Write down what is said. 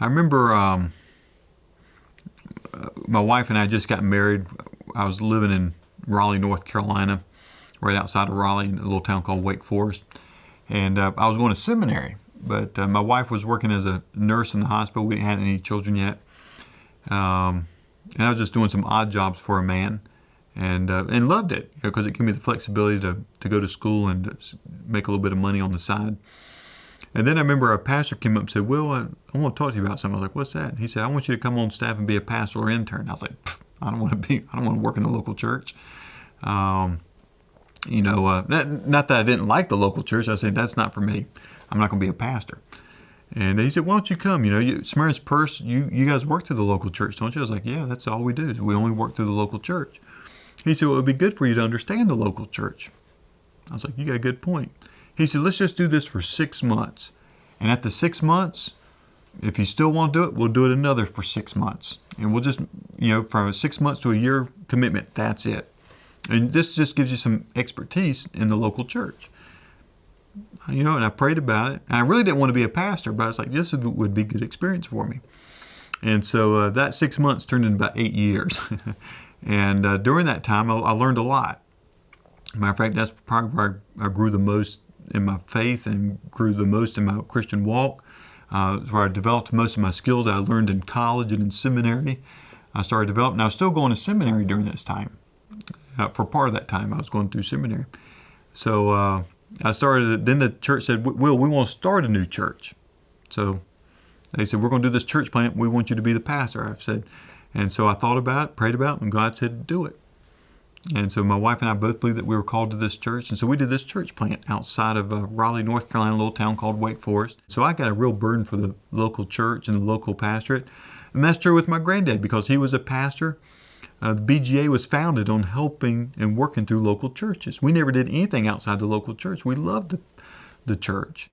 I remember my wife and I just got married. I was living in Raleigh, North Carolina, right outside of Raleigh, in a little town called Wake Forest. And I was going to seminary, but my wife was working as a nurse in the hospital. We hadn't had any children yet. And I was just doing some odd jobs for a man, and loved it because it gave me the flexibility to go to school and make a little bit of money on the side. And then I remember a pastor came up and said, "Will, I want to talk to you about something." I was like, "What's that?" He said, "I want you to come on staff and be a pastor or intern." I was like, I don't want to work in the local church. Not that I didn't like the local church. I said, that's not for me. I'm not going to be a pastor. And he said, "Why don't you come? Samaritan's Purse, you guys work through the local church, don't you?" I was like, "Yeah, that's all we do. Is we only work through the local church." He said, "Well, it would be good for you to understand the local church." I was like, "You got a good point." He said, "Let's just do this for 6 months. And after 6 months, if you still want to do it, we'll do it another for 6 months. And we'll just, from 6 months to a year commitment, that's it. And this just gives you some expertise in the local church." And I prayed about it. And I really didn't want to be a pastor, but I was like, this would be a good experience for me. And so that 6 months turned into about 8 years. And during that time, I learned a lot. Matter of fact, that's probably where I grew the most in my faith and grew the most in my Christian walk. It's where I developed most of my skills that I learned in college and in seminary. I started developing. And I was still going to seminary during this time. For part of that time, I was going through seminary. So I started. Then the church said, "Will, we want to start a new church." So they said, "We're going to do this church plant. We want you to be the pastor." I said, and so I thought about it, prayed about it, and God said, "Do it." And so my wife and I both believed that we were called to this church. And so we did this church plant outside of Raleigh, North Carolina, a little town called Wake Forest. So I got a real burden for the local church and the local pastorate. And that's true with my granddad because he was a pastor. The BGA was founded on helping and working through local churches. We never did anything outside the local church. We loved the church.